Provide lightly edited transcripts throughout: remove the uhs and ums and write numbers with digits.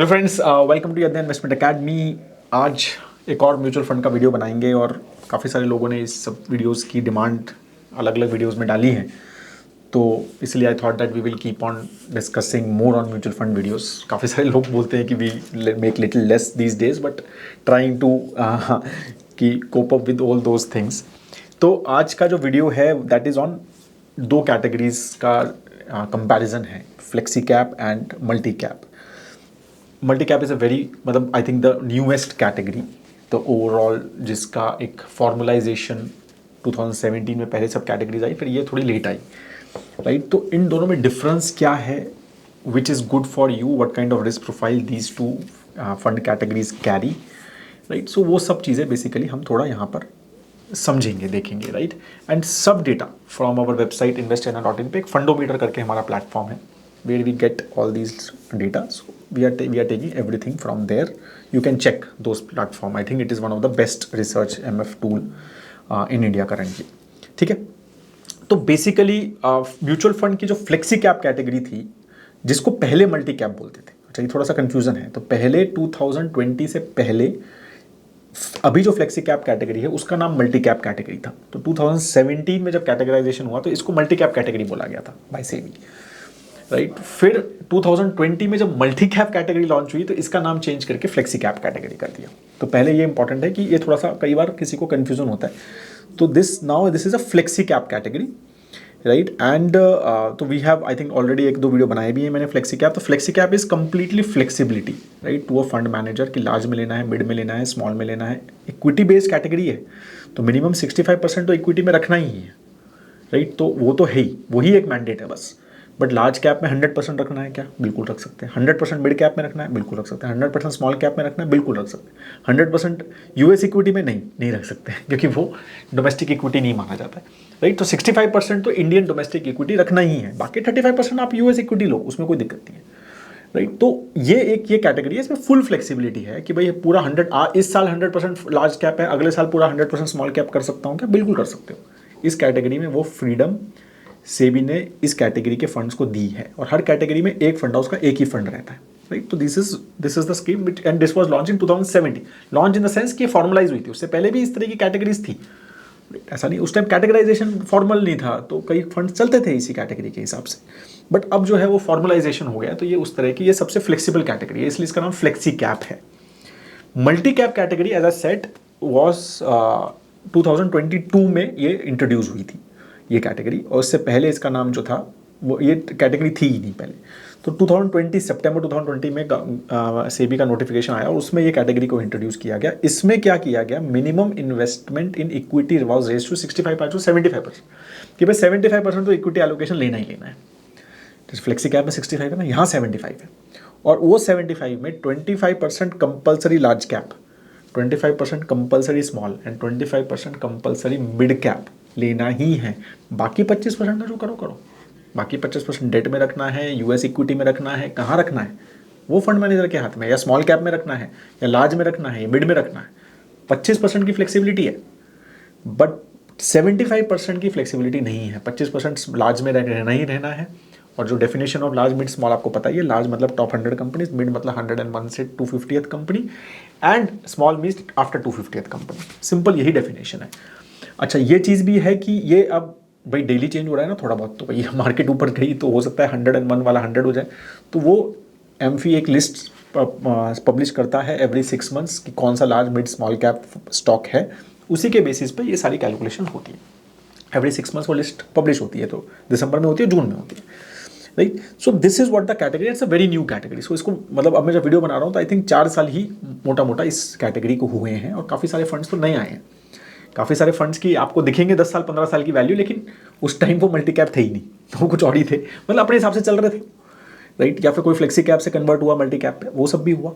Friends, welcome to यज्ञ investment academy. आज एक और म्यूचुअल फंड का वीडियो बनाएंगे और काफ़ी सारे लोगों ने इस सब वीडियोस की डिमांड अलग अलग वीडियोस में डाली है, तो इसलिए I thought that we will keep on discussing more on mutual fund videos. काफ़ी सारे लोग बोलते हैं कि we make little less these days, but trying to कि cope up with all those things. तो आज का जो वीडियो है दैट इज़ ऑन दो कैटेगरीज का कंपैरिजन है, flexi cap and multi cap. Multi cap is a very मतलब I think the newest category, the overall जिसका एक फॉर्मुलाइजेशन 2017 में पहले सब कैटेगरीज आई, फिर ये थोड़ी लेट आई, राइट। तो इन दोनों में डिफरेंस क्या है, which is good for you, what kind of risk profile these two fund categories carry, right. So वो सब चीज़ें बेसिकली हम थोड़ा यहाँ पर समझेंगे, देखेंगे, राइट। एंड सब data from our website investina.in पे एक फंडोमीटर करके हमारा प्लेटफॉर्म है, where we get all these data. So we are taking everything from there. You can check those platform. I think it is one of the best research MF tool in India currently. ठीक है। तो basically mutual fund की जो flexi cap category थी, जिसको पहले multi cap बोलते थे, अच्छा ये थोड़ा सा कंफ्यूजन है। तो पहले 2020 से पहले अभी जो फ्लेक्सी कैप कैटेगरी है उसका नाम मल्टी कैप कैटेगरी था। तो 2017 में जब कैटेगराइजेशन हुआ तो इसको मल्टी कैप कैटेगरी बोला गया था बाय सेबी, राइट। फिर 2020 में जब मल्टी कैप कैटेगरी लॉन्च हुई तो इसका नाम चेंज करके फ्लेक्सी कैप कैटेगरी कर दिया। तो पहले ये इंपॉर्टेंट है कि ये थोड़ा सा कई बार किसी को कंफ्यूजन होता है। तो this is a flexi cap category, right. And तो we have I think already एक दो वीडियो बनाए भी है मैंने फ्लेक्सी कैप। तो flexi cap is completely flexibility, right, to a fund manager कि लार्ज में लेना है, मिड में लेना है, स्मॉल में लेना है। इक्विटी बेस्ड कैटेगरी है तो मिनिमम 65% तो इक्विटी में रखना ही है, राइट। तो वो तो है ही, वही एक मैंडेट है बस। बट लार्ज कैप में 100% रखना है क्या? बिल्कुल रख सकते हैं। 100% मिड कैप में रखना है? बिल्कुल रख सकते हैं। 100% स्मॉल कैप में रखना है? बिल्कुल रख सकते हैं। 100% यूएस इक्विटी में नहीं रख सकते हैं, क्योंकि वो डोमेस्टिक इक्विटी नहीं माना जाता है, राइट। तो 65% तो इंडियन डोमेस्टिक इक्विटी रखना ही है, बाकी 35% आप यूएस इक्विटी लो, उसमें कोई दिक्कत नहीं है, राइट। तो ये कैटेगरी है, इसमें फुल फ्लेक्सिबिलिटी है कि भाई पूरा 100 इस साल 100% लार्ज कैप है, अगले साल पूरा 100% स्मॉल कैप कर सकता हूँ क्या? बिल्कुल कर सकते हो। इस कैटेगरी में वो फ्रीडम सेबी ने इस कैटेगरी के फंड्स को दी है, और हर कैटेगरी में एक फंड उसका एक ही फंड रहता है, राइट। तो this is the scheme and this was launch in 2017। Launch in the sense कि फॉर्मलाइज हुई थी, उससे पहले भी इस तरह की कैटेगरीज थी, ऐसा नहीं उस टाइम कैटेगराइजेशन फॉर्मल नहीं था, तो कई फंड चलते थे इसी कैटेगरी के हिसाब से। बट अब जो है वो फॉर्मलाइजेशन हो गया, तो ये उस तरह की ये सबसे फ्लेक्सिबल कैटेगरी है, इसलिए इसका नाम फ्लेक्सी कैप है। Multi cap category as a set was 2022 में ये इंट्रोड्यूस हुई थी ये कैटेगरी, और उससे पहले इसका नाम जो था वो ये कैटेगरी थी ही नहीं पहले। तो 2020 सितंबर 2020 में सेबी का नोटिफिकेशन आया और उसमें ये कैटेगरी को इंट्रोड्यूस किया गया। इसमें क्या किया गया, minimum investment in equity was raised to 65% to 75%, कि भाई 75% तो इक्विटी एलोकेशन लेना ही लेना है। तो फ्लेक्सी कैप में 65 है ना, यहाँ 75 है, और वो 75 में 25% compulsory large cap, 25% compulsory small and 25% compulsory mid cap लेना ही है। बाकी 25% का जो करो, बाकी 25% डेट में रखना है, यूएस इक्विटी में रखना है, कहाँ रखना है वो फंड मैनेजर के हाथ में, या स्मॉल कैप में रखना है, या लार्ज में रखना है, या मिड में रखना है। 25% की फ्लेक्सिबिलिटी है, बट 75% की फ्लेक्सिबिलिटी नहीं है। 25% लार्ज में रहना ही रहना है, और जो definition of large mid small आपको पता ही है। लार्ज मतलब टॉप 100 कंपनीज, मिड मतलब 101 से 250th company, and small means after 250th company. Simple यही डेफिनेशन है। अच्छा ये चीज़ भी है कि ये अब भाई डेली चेंज हो रहा है ना थोड़ा बहुत, तो भाई मार्केट ऊपर गई तो हो सकता है 101 वाला 100 हो जाए। तो वो एमफी एक लिस्ट पब्लिश करता है एवरी 6 मंथ्स कि कौन सा large mid small cap stock है, उसी के बेसिस पे ये सारी कैलकुलेशन होती है। एवरी 6 मंथ्स वो लिस्ट पब्लिश होती है, तो दिसंबर में होती है, जून में होती है, right. So this is what the category, it's a very new category. So इसको मतलब अब मैं जब वीडियो बना रहा हूँ तो आई थिंक 4 साल ही मोटा मोटा इस कैटेगरी को हुए हैं, और काफ़ी सारे फंड्स तो नए आए हैं। काफ़ी सारे फंड्स की आपको दिखेंगे 10 साल 15 साल की वैल्यू, लेकिन उस टाइम वो मल्टी कैप थे ही नहीं, तो वो कुछ और ही थे, मतलब अपने हिसाब से चल रहे थे, राइट। या फिर कोई फ्लेक्सी कैप से कन्वर्ट हुआ मल्टी कैप पे, वो सब भी हुआ,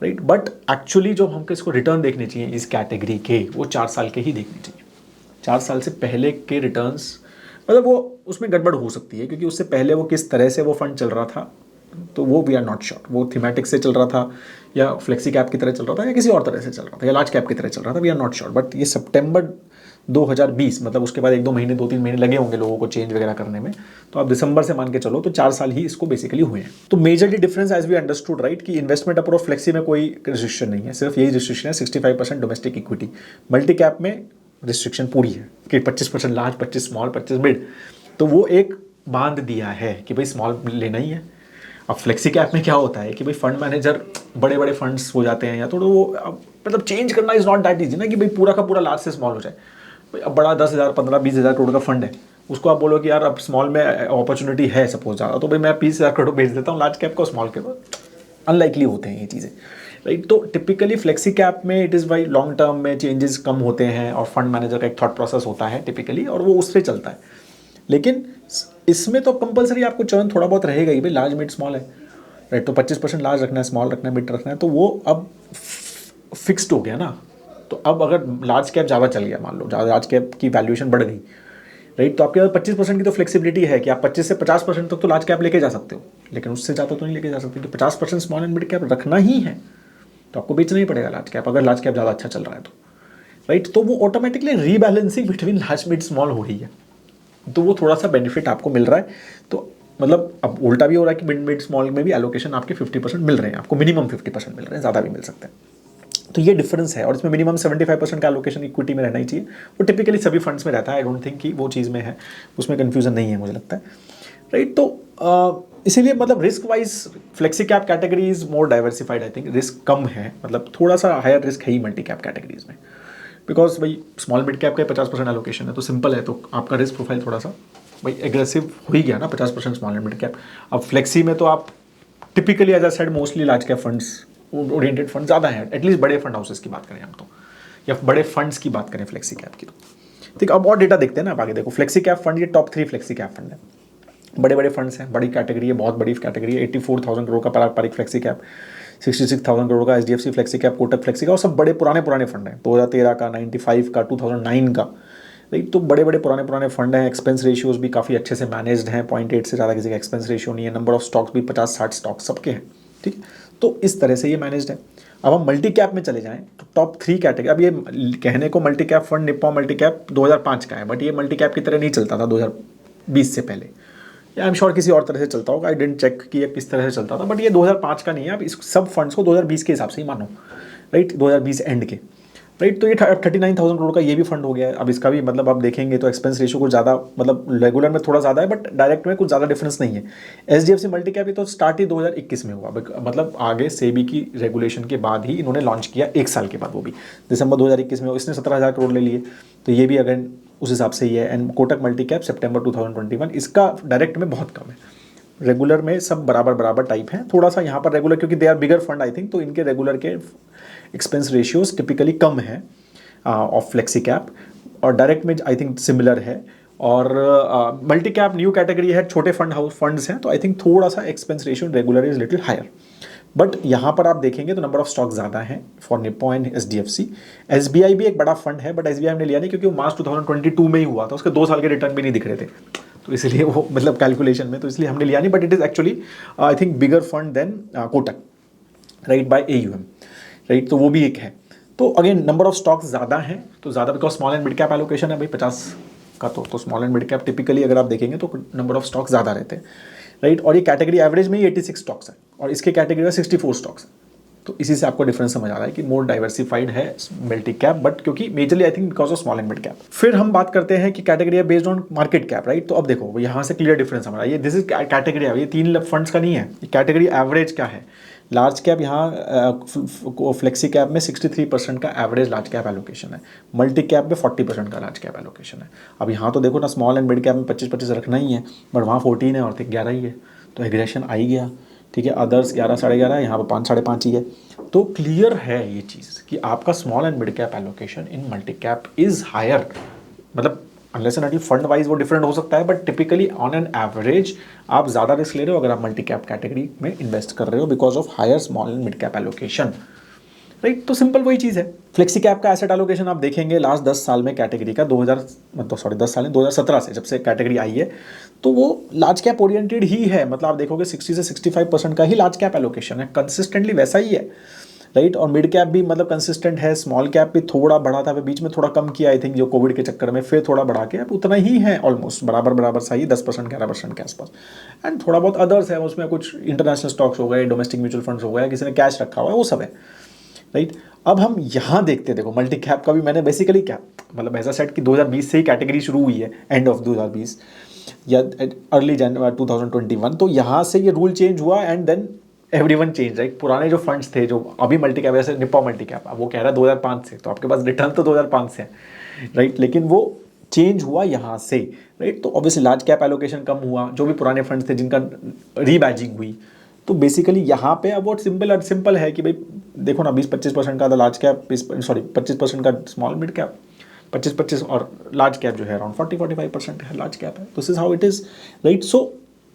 राइट। बट एक्चुअली जो हमको इसको रिटर्न देखने चाहिए इस कैटेगरी के, वो 4 साल के ही देखने चाहिए। 4 साल से पहले के रिटर्न्स मतलब वो उसमें गड़बड़ हो सकती है, क्योंकि उससे पहले वो किस तरह से वो फंड चल रहा था, तो वो वी आर नॉट श्योर। वो थीमेटिक से चल रहा था, या फ्लेक्सी कैप की तरह चल रहा था, या किसी और तरह से चल रहा था, या लार्ज कैप की तरह चल रहा था, we are not sure. But ये सितंबर 2020, मतलब उसके बाद 1-2 महीने 2-3 महीने लगे होंगे लोगों को चेंज वगैरह करने में, तो आप दिसंबर से मान के चलो तो 4 साल ही इसको बेसिकली हुए हैं। तो majorly difference as we understood right कि इन्वेस्टमेंट अप्रोच फ्लेक्सी में कोई रिस्ट्रिक्शन नहीं है, सिर्फ यही रिस्ट्रिक्शन है 65% डोमेस्टिक इक्विटी। मल्टी कैप में रिस्ट्रिक्शन पूरी है कि 25% लार्ज, 25 स्मॉल, 25 मिड, तो वो एक बांध दिया है कि भाई स्मॉल लेना ही है। अब फ्लेक्सी कैप में क्या होता है कि भाई फंड मैनेजर बड़े बड़े फंड्स हो जाते हैं या तो वो मतलब चेंज करना इज नॉट दैट इजी ना कि भाई पूरा का पूरा लार्ज से स्मॉल हो जाए। भाई अब बड़ा 10,000, 15, 20,000 करोड़ का फंड है, उसको आप बोलो कि यार अब स्मॉल में अपॉर्चुनिटी है सपोज ज़्यादा, तो भाई मैं 20,000 करोड़ बेच देता हूँ लार्ज कैप को स्मॉल कैप को, अनलाइकली होते हैं ये चीज़ें राइट। तो टिपिकली फ्लेक्सी कैप में इट इज़ भाई लॉन्ग टर्म में चेंजेस कम होते हैं और फंड मैनेजर का एक थॉट प्रोसेस होता है टिपिकली और वो उससे चलता है। लेकिन इसमें तो कंपलसरी आपको चर्न थोड़ा बहुत रहेगा ही, भाई लार्ज मिड स्मॉल है राइट, तो 25% लार्ज रखना है, स्मॉल रखना है, मिड रखना है, तो वो अब फिक्स्ड हो गया ना। तो अब अगर लार्ज कैप ज़्यादा चल गया, मान लो ज़्यादा लार्ज कैप की वैल्यूएशन बढ़ गई राइट, तो आपके पास 25% की तो फ्लेक्सिबिलिटी है कि आप 25 से 50% तक तो लार्ज कैप लेके जा सकते हो, लेकिन उससे ज़्यादा तो नहीं लेके जा सकते। तो 50% स्मॉल एंड मिड कैप रखना ही है तो आपको बेचना ही पड़ेगा लार्ज कैप, अगर लार्ज कैप ज़्यादा अच्छा चल रहा है तो राइट। तो वो automatically rebalancing between large mid small हो रही है, तो वो थोड़ा सा बेनिफिट आपको मिल रहा है। तो मतलब अब उल्टा भी हो रहा है कि मिड स्मॉल में भी एलोकेशन आपके 50% मिल रहे हैं, आपको मिनिमम 50% मिल रहे हैं, ज़्यादा भी मिल सकते हैं। तो ये डिफरेंस है और इसमें मिनिमम 75% का एलोकेशन इक्विटी में रहना ही चाहिए। वो टिपिकली सभी फंड्स में रहता है, आई डोंट थिंक कि वो चीज़ में है, उसमें कन्फ्यूजन नहीं है मुझे लगता है राइट। तो इसीलिए मतलब risk wise flexi cap category is more diversified, I think risk कम है, मतलब थोड़ा सा हायर रिस्क है ही मल्टी कैप कैटेगरीज में, बिकॉज भाई स्मॉल मिड कैप का 50% एलोकेशन है तो सिंपल है, तो आपका रिस्क प्रोफाइल थोड़ा सा भाई एग्रेसिव हो ही गया ना, 50% स्मॉल एंड मिड कैप। अब फ्लेक्सी में तो आप typically as a side mostly large cap funds oriented fund ज़्यादा है, एटलीस्ट बड़े फंड हाउसेस की बात करें हम तो, या बड़े फंड्स की बात करें फ्लेक्सी कैप की तो ठीक। अब और डेटा देखते हैं ना, आप आगे देखो फ्लेक्सी कैप फंड, ये टॉप 3 फ्लेक्सी कैप फंड है, बड़े बड़े फंड्स हैं, बड़ी कैटेगरी है, बहुत बड़ी कैटेगरी है। 84,000 करोड़ का पारंपरिक फ्लेक्सी कैप, 66,000 करोड़ का HDFC flexi cap, Kotak flexi का, और सब बड़े पुराने फंड हैं, 2013 का, 95 का, 2009 का राइट। तो बड़े बड़े पुराने फंड हैं। एक्सपेंस रेशियोज भी काफ़ी अच्छे से मैनेज्ड हैं, 0.8 से ज़्यादा किसी का एक्सपेंस रेशियो नहीं है। नंबर ऑफ स्टॉक्स भी 50-60 स्टॉक्स सबके हैं, ठीक है। तो इस तरह से ये मैनेज्ड है। अब हम मल्टी कैप में चले जाएं तो टॉप 3 कैटेगरी, अब ये कहने को multi cap fund Nippon multi cap 2005 का है, बट ये मल्टी कैप की तरह नहीं चलता था 2020 से पहले, या आई एम श्योर किसी और तरह से चलता होगा, आई डेंट चेक कि ये किस तरह से चलता था, बट ये 2005 का नहीं है। आप इस सब फंड्स को 2020 के हिसाब से ही मानो राइट, 2020 एंड के राइट। तो ये 39,000 करोड़ का ये भी फंड हो गया है। अब इसका भी मतलब आप देखेंगे तो एक्सपेंस रेशियो कुछ ज़्यादा, मतलब रेगुलर में थोड़ा ज़्यादा है बट डायरेक्ट में कुछ ज़्यादा डिफरेंस नहीं है। एचडीएफसी मल्टी कैप तो स्टार्ट ही 2021 में हुआ, मतलब आगे सेबी की रेगुलेशन के बाद ही इन्होंने लॉन्च किया, 1 साल के बाद, वो भी दिसंबर 2021 में। इसने 17,000 करोड़ ले लिए, तो ये भी अगर उस हिसाब से ही है। एंड कोटक मल्टी कैप सितंबर 2021, इसका डायरेक्ट में बहुत कम है, रेगुलर में सब बराबर टाइप है। थोड़ा सा यहाँ पर रेगुलर क्योंकि they are bigger fund I think, तो इनके रेगुलर के एक्सपेंस रेशियोज टिपिकली कम है ऑफ फ्लेक्सी कैप, और डायरेक्ट में आई थिंक सिमिलर है। और मल्टी कैप न्यू कैटेगरी है, छोटे फंड्स हैं, तो आई थिंक थोड़ा सा expense ratio regular is little higher. But यहाँ पर आप देखेंगे तो नंबर ऑफ स्टॉक ज़्यादा है for Nippon and HDFC. SBI भी एक बड़ा फंड है, बट एसबीआई ने लिया नहीं क्योंकि वो मार्च 2022 में ही हुआ था, उसके 2 साल के रिटर्न भी नहीं दिख रहे थे, तो इसलिए वो मतलब कैलकुलेशन में, तो इसलिए हमने लिया नहीं। But it is actually I think bigger fund than Kotak right by AUM right, तो वो भी एक है। तो अगेन नंबर ऑफ स्टॉक्स ज़्यादा हैं, तो ज़्यादा because small and mid cap allocation है भाई 50 का, तो small and mid cap typically अगर आप देखेंगे तो नंबर ऑफ स्टॉक्स ज़्यादा रहते हैं राइट। और ये कैटेगरी एवरेज में ही 86 स्टॉक्स है और इसके कैटेगरी में 64 स्टॉक्स है, तो इसी से आपको डिफरेंस समझ आ रहा है कि मोर डाइवर्सिफाइड है मल्टी कैप, बट क्योंकि majorly I think because of small and mid cap. फिर हम बात करते हैं कि कैटेगरी है based on market cap right. तो अब देखो यहाँ से क्लियर डिफरेंस हमारा, ये दिस इज कैटेगरी, ये 3 फंड्स का नहीं है, ये कैटेगरी एवरेज क्या है। लार्ज कैप यहाँ फ्लेक्सी कैप में 63% का एवरेज लार्ज कैप एलोकेशन है, मल्टी कैप में 40% का लार्ज कैप एलोकेशन है। अब यहाँ तो देखो ना, स्मॉल एंड मिड कैप में 25-25 रखना ही है, बट वहाँ 14 है और 11 ही है, तो एग्रेशन आ ही गया, ठीक है। अदर्स 11-11.5 है, यहाँ पर 5-5.5 ही है। तो क्लियर है ये चीज़ कि आपका small and mid cap allocation in multi cap is higher, मतलब unless and until fund wise वो डिफरेंट हो सकता है, but typically on an average आप ज़्यादा रिस्क ले रहे हो अगर आप मल्टी कैप कैटेगरी में इन्वेस्ट कर रहे हो because of higher small and mid cap allocation right. तो सिंपल वही चीज़ है। फ्लेक्सी कैप का एसेट एलोकेशन आप देखेंगे लास्ट 10 साल में कैटेगरी का 2017 से जब से कैटेगरी आई है, तो वो लार्ज कैप ओरिएंटेड ही है, मतलब आप देखोगे 60 से 65% का ही लार्ज कैप एलोकेशन है, कंसिस्टेंटली वैसा ही है राइट। और मिड कैप भी मतलब कंसिस्टेंट है, स्मॉल कैप भी थोड़ा बढ़ा था, बीच में थोड़ा कम किया आई थिंक जो कोविड के चक्कर में, फिर थोड़ा बढ़ा के अब उतना ही है, ऑलमोस्ट बराबर बराबर सा ही 10% 11% के आसपास। एंड थोड़ा बहुत अदर्स है, उसमें कुछ इंटरनेशनल स्टॉक्स हो गए, डोमेस्टिक म्यूचुअल फंड्स हो गए, किसी ने कैश रखा हुआ है, वो सब है, राइट। अब हम यहाँ देखते हैं, देखो मल्टी कैप का भी मैंने बेसिकली क्या मतलब ऐसा सेट कि 2020 से ही कैटेगरी शुरू हुई है, एंड ऑफ 2020 या अर्ली जनवरी 2021, तो यहाँ से ये रूल चेंज हुआ and then everyone change, right. पुराने जो फंड्स थे जो अभी मल्टी कैप, जैसे निप्पो मल्टी कैप, अब वो कह रहा है 2005 से, तो आपके पास रिटर्न तो 2005 से है, राइट, लेकिन वो चेंज हुआ यहाँ से, राइट। तो ऑब्वियसली लार्ज कैप एलोकेशन कम हुआ, जो भी पुराने फंड्स थे जिनका रीबैजिंग हुई, तो बेसिकली यहाँ पे अब वो सिंपल है कि भाई देखो ना, 20-25% का लार्ज कैप, सॉरी 25% का स्मॉल मिड कैप, 25-25 और लार्ज कैप जो है अराउंड 40-45% है, लार्ज कैप है। This is how it is, right. So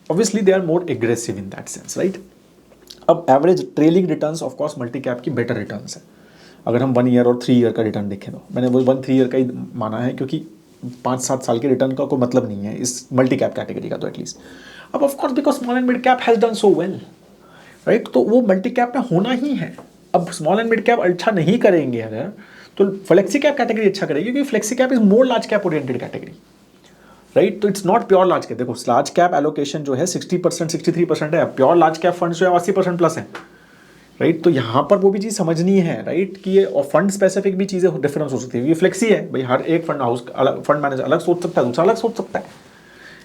obviously they are more aggressive in that sense, right. अब average trailing returns of course multi cap की better returns है, अगर हम 1 ईयर और 3 ईयर का रिटर्न देखें तो मैंने वो 1-3 ईयर का ही माना है, क्योंकि 5-7 साल के रिटर्न का कोई मतलब नहीं है इस मल्टी कैप कैटेगरी का, तो एटलीस्ट। अब of course because small and mid cap has done so well, right, तो वो मल्टी कैप में होना ही है। अब स्मॉल एंड मिड कैप अच्छा नहीं करेंगे अगर, तो फ्लेक्सी कैप कैटेगरी अच्छा करेगी, क्योंकि flexi cap is more large cap oriented category, right. तो it's not pure large cap. देखो लार्ज कैप एलोकेशन जो है 60% 63% है, प्योर लार्ज कैप फंड जो है 80% प्लस है, राइट। तो यहाँ पर वो भी चीज़ समझनी है, राइट, कि ये फंड स्पेसिफिक भी चीज़ें डिफरेंस हो सकती है। ये फ्लेक्सी है भाई, हर एक फंड हाउस अलग, फंड मैनेजर अलग सोच सकता है, दूसरा अलग सोच सकता है,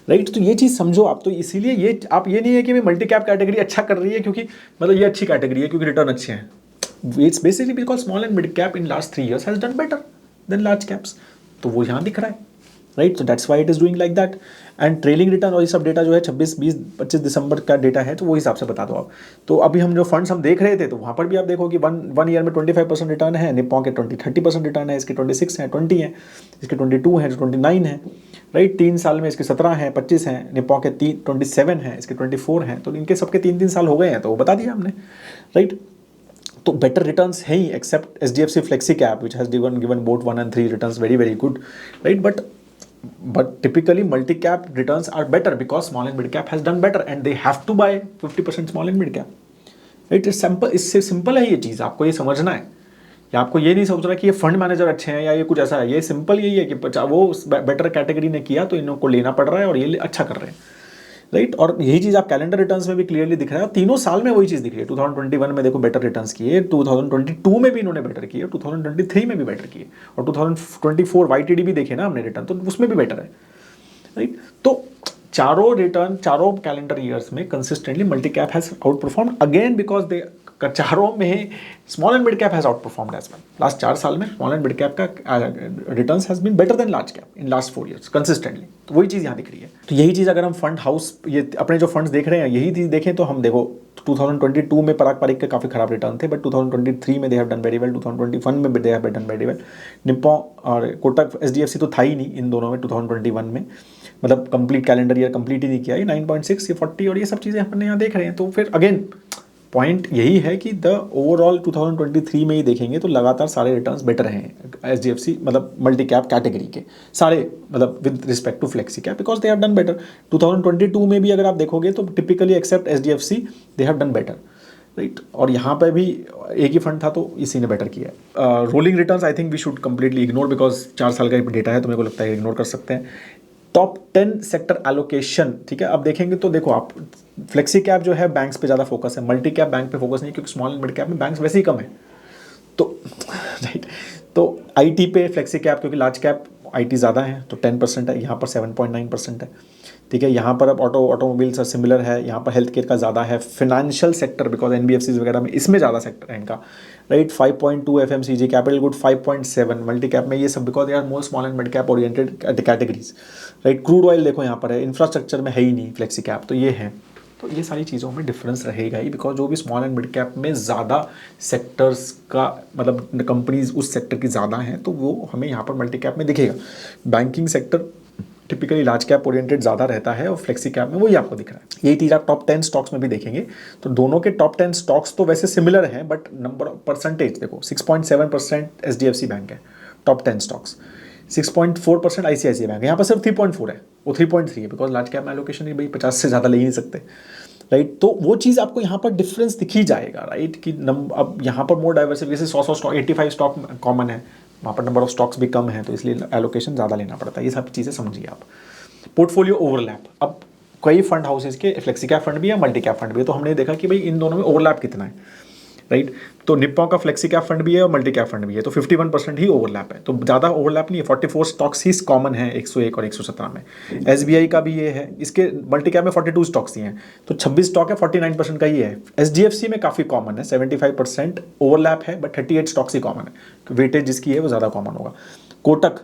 राइट। तो ये चीज़ समझो आप। तो इसीलिए ये आप ये नहीं है कि मल्टी कैप कैटेगरी अच्छा कर रही है क्योंकि मतलब ये अच्छी कैटेगरी है क्योंकि रिटर्न अच्छे हैं। It's basically because small and mid cap in last 3 years has done better than large caps, तो वो यहाँ दिख रहा है, राइट। तो that's why it is doing like that. And trailing return और ये सब डेटा जो है 26, 20, 25 दिसंबर का डेटा है, तो वो हिसाब से बता दो आप। तो अभी हम जो फंड्स हम देख रहे थे, तो वहाँ पर भी आप देखो कि वन ईयर में 25% रिटर्न है, निप्पॉन के 20-30% रिटर्न है, इसके 26 हैं, 20 हैं, इसके 22 हैं, 29 हैं, राइट। 3 साल में इसके 17 हैं, 25 हैं, निप्पॉन के 27 हैं, इसके 24 हैं, तो इनके सबके 3-3 साल हो गए हैं, तो वो बता दिया हमने, राइट। तो बेटर रिटर्न्स है ही, except HDFC flexi cap which has given both 1 and 3 returns very good, right. But typically multi-cap returns are better because small and mid-cap has done better and they have to buy 50% small and mid-cap. Right? It's simple, इससे simple है ये चीज़, आपको ये समझना है। या आपको ये नहीं सोचना कि ये फंड मैनेजर अच्छे हैं या ये कुछ ऐसा है, ये सिंपल यही है कि वो बेटर कैटेगरी ने किया तो इनको लेना पड़ रहा है और ये अच्छा कर रहे हैं, राइट। और यही चीज़ आप कैलेंडर रिटर्न्स में भी क्लियरली दिख रहा है, और तीनों साल में वही चीज़ दिख रही है। 2021 में देखो बेटर रिटर्न्स किए, 2022 में भी इन्होंने बेटर किए, 2023 में भी बेटर किए, और 2024 वाईटीडी भी देखे ना हमने रिटर्न, तो उसमें भी बेटर है, राइट। तो चारों रिटर्न, चारों कैलेंडर ईयर्स में consistently multi cap has out perform again because they, चारों में small and mid cap has out performed as well. Last 4 साल में स्मॉल एंड मिड कैप का returns has been better than large cap in last 4 years consistently, तो वही चीज़ यहाँ दिख रही है। तो यही चीज़ अगर हम फंड हाउस, ये अपने जो फंड्स देख रहे हैं, यही चीज़ देखें तो हम देखो 2022 में पराग पारिक के काफ़ी खराब रिटर्न थे, बट 2023 में दे हैव डन वेरी वेल, 2021 में दे have done very well. Nippon और कोटक एचडीएफसी तो था ही नहीं इन दोनों में 2021 में, मतलब कंप्लीट कैलेंडर ईयर कंप्लीट ही नहीं किया, ये 9.6, ये 40 और ये सब चीज़ें अपने यहाँ देख रहे हैं। तो फिर अगेन पॉइंट यही है कि द ओवरऑल 2023 में ही देखेंगे तो लगातार सारे रिटर्न्स बेटर हैं एचडीएफसी, मतलब मल्टी कैप कैटेगरी के सारे, मतलब with respect to flexi cap, because they have done better. 2022 में भी अगर आप देखोगे तो typically except HDFC they have done better, right. और यहाँ पे भी एक ही फंड था तो इसी ने बेटर किया है। Rolling returns I think we should completely ignore, because 4 साल का डेटा है, तो मेरे को लगता है इग्नोर कर सकते हैं। टॉप 10 सेक्टर एलोकेशन, ठीक है, अब देखेंगे तो देखो आप फ्लेक्सी कैप जो है बैंक्स पे ज़्यादा फोकस है, मल्टी कैप बैंक पे फोकस नहीं, क्योंकि स्मॉल एंड मिड कैप में बैंक्स वैसे ही कम है, तो राइट। तो आईटी पे फ्लेक्सी कैप, क्योंकि लार्ज कैप आईटी ज़्यादा है तो 10% है, यहाँ पर 7.9% है, ठीक है। यहाँ पर अब ऑटोमोबाइल्स सिमिलर है, यहाँ पर हेल्थ केयर का ज़्यादा है, फाइनेंशियल सेक्टर बिकॉज एनबीएफसीज वगैरह में इसमें ज़्यादा सेक्टर है इनका, right. 5.2 FMCG, capital good 5.7, multi cap में ये सब because they are more small and mid cap oriented categories, right. Crude oil देखो यहाँ पर है, इंफ्रास्ट्रक्चर में है ही नहीं फ्लेक्सी कैप, तो ये है। तो ये सारी चीज़ों में डिफरेंस रहेगा ही, बिकॉज जो भी स्मॉल एंड मिड कैप में ज़्यादा सेक्टर्स का, मतलब कंपनीज उस सेक्टर की ज़्यादा हैं, तो वो हमें यहाँ पर मल्टी कैप में दिखेगा। Banking sector typically large cap oriented ज़्यादा रहता है और फ्लेक्सी कैप में वही आपको दिख रहा है। यही चीज़ आप टॉप 10 स्टॉक्स में भी देखेंगे, तो दोनों के टॉप 10 स्टॉक्स तो वैसे सिमिलर हैं, बट नंबर ऑफ परसेंटेज देखो 6.7% एचडीएफसी बैंक है टॉप 10 स्टॉक्स, 6.4% आईसीआईसीआई बैंक है, यहाँ पर सिर्फ 3.4 है, वो 3.3 है, बिकॉज लार्ज कैप में एलोकेशन ही भाई 50 से ज़्यादा ले ही नहीं सकते, राइट। तो वो चीज़ आपको यहाँ पर डिफरेंस दिख ही जाएगा, राइट, कि अब यहाँ पर मोर डाइवर्सिफिकेशन, 100 स्टॉक 85 स्टॉक कॉमन है, वहाँ पर नंबर ऑफ स्टॉक्स भी कम है, तो इसलिए एलोकेशन ज़्यादा लेना पड़ता है। ये सब चीज़ें समझिए आप। पोर्टफोलियो ओवरलैप, अब कई फंड हाउसेज के फ्लेक्सी कैप फंड भी है, मल्टी कैप फंड भी है, तो हमने देखा कि भाई इन दोनों में ओवरलैप कितना है, राइट। तो निप्पॉन का फ्लेक्सी कैप फंड भी है और मल्टी कैप फंड भी है, तो 51% ही ओवरलैप है, तो ज़्यादा ओवरलैप नहीं है। 44 स्टॉक्स ही कॉमन है 101 और 117 में। SBI का भी ये है, इसके मल्टी कैप में 42 स्टॉक्स ही हैं, तो 26 स्टॉक है, 49% का ही है। SDFC में काफ़ी कॉमन है, 75% ओवरलैप है, बट 38 स्टॉक्स ही कॉमन है, वेटेज जिसकी है वो ज़्यादा कॉमन होगा। कोटक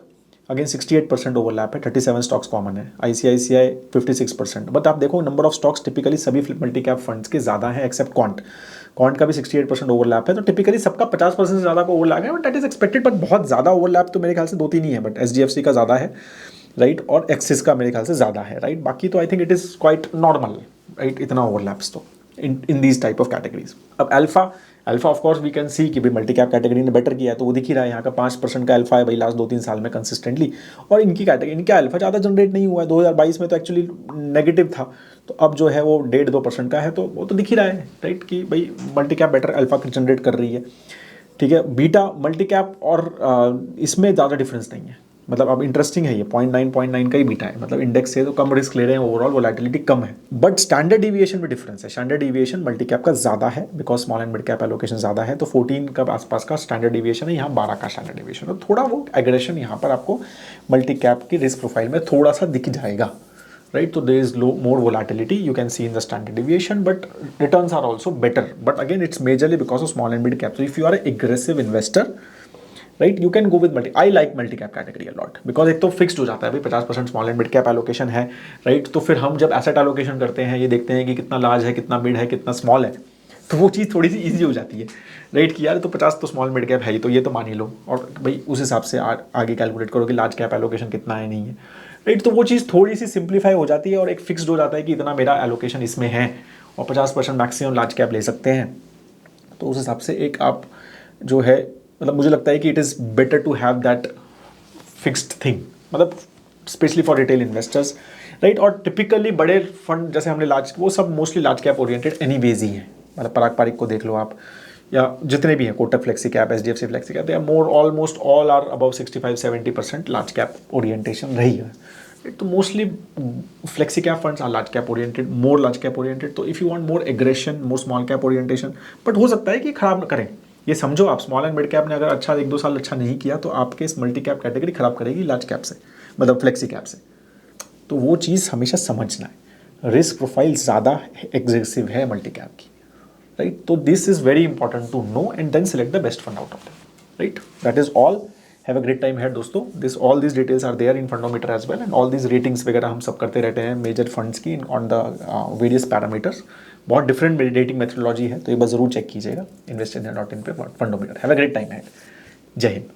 अगेन 68% ओवरलैप है, 37 स्टॉक्स कॉमन है। ICICI 56%। बट आप देखो नंबर ऑफ स्टॉक्स टिपिकली सभी मल्टी कैप फंड्स के ज़्यादा है, एक्सेप्ट क्वांट का भी 68% ओवरलैप है, तो टिपिकली सबका 50% से ज़्यादा का ओवरलैप है, but that is expected. But बहुत ज़्यादा ओवरलैप तो मेरे ख्याल से 2-3 ही है, बट SDFC का ज़्यादा है, राइट, और एक्सिस का मेरे ख्याल से ज़्यादा है, राइट। बाकी तो I think it is quite normal, right, इतना ओवरलैप्स तो in these type of categories. अब alpha of course we can see कि भाई मल्टी कैप कैटेगरी ने बेटर किया है, तो वो दिख ही रहा है, यहाँ का 5% का अल्फा है भाई लास्ट 2-3 साल में कंसिस्टेंटली, और इनका अल्फा ज़्यादा जनरेट नहीं हुआ है। 2022 में तो एक्चुअली नेगेटिव था, तो अब जो है वो 1.5-2% का है, तो वो तो दिख ही रहा है, राइट, कि भाई multi cap better alpha generate कर रही है, ठीक है। बीटा मल्टी कैप और इसमें ज़्यादा डिफरेंस नहीं है, मतलब अब इंटरेस्टिंग है ये 0.9 का ही बीटा है, मतलब इंडेक्स से तो कम रिस्क ले रहे हैं, ओवरऑल वोलेटिलिटी कम है, बट स्टैंडर्ड डिविएशन में डिफरेंस है। स्टैंडर्ड डिविएशन मल्टी कैप का ज़्यादा है, because small and mid cap allocation ज़्यादा है, तो 14 का आसपास का स्टैंडर्ड डिविएशन है, यहाँ 12 का स्टैंडर्ड डिविएशन है, थोड़ा वो एग्रेशन यहाँ पर आपको मल्टी कैप की रिस्क प्रोफाइल में थोड़ा सा दिख जाएगा, right? So there is more volatility you can see in the standard deviation, but returns are also better. But again, it's majorly because of small and mid cap. So if you are an aggressive investor, right, you can go with multi. I like multi cap category a lot because एक तो fixed हो जाता है भाई, 50% small and mid cap allocation है, right. तो फिर हम जब एसेट एलोकेशन करते हैं, ये देखते हैं कि कितना लार्ज है, कितना मिड है, कितना स्मॉल है, तो वो चीज़ थोड़ी सी ईजी हो जाती है, राइट, कि यार तो 50 तो स्मॉल मिड कैप है ही, तो ये तो मान ही लो, और भाई उस हिसाब से आगे कैलकुलेट करो कि लार्ज कैप एलोकेशन कितना है, नहीं है, राइट। तो वो चीज़ थोड़ी सी सिंप्लीफाई हो जाती है और एक फिक्स्ड हो जाता है कि इतना मेरा एलोकेशन इसमें है, और 50% मैक्सिमम लार्ज कैप ले सकते हैं। तो उस हिसाब से एक आप जो है, मतलब मुझे लगता है कि it is better to have that fixed thing, मतलब specially for retail investors, right. और टिपिकली बड़े फंड जैसे हमने लार्ज, वो सब mostly large cap oriented anyways ही हैं, मतलब पराग पारिक को देख लो आप, या जितने भी हैं, Kotak flexi cap, SDFC flexi cap, they are more almost all are above 65-70% large cap orientation रही है, तो mostly flexi cap funds are large cap oriented, more large cap oriented. तो if you want more aggression, more small cap orientation, but हो सकता है कि खराब न करें, ये समझो आप, स्मॉल एंड मिड कैप ने अगर अच्छा 1-2 साल अच्छा नहीं किया, तो आपके इस मल्टी कैप कैटेगरी खराब करेगी लार्ज कैप से, मतलब फ्लेक्सी कैप से। तो वो चीज़ हमेशा समझना है, रिस्क प्रोफाइल ज़्यादा एग्रेसिव है मल्टी कैप की, right? So this is very important to know and then select the best fund out of them, right? That is all. Have a great time here दोस्तों. All these details are there in Fundometer as well, and all these ratings वगैरह हम सब करते रहते हैं major funds की on the various parameters. बहुत different rating methodology है, तो एक बार ज़रूर चेक कीजिएगा investindia.in पे Fundometer. Have a great time ahead. जय हिंद.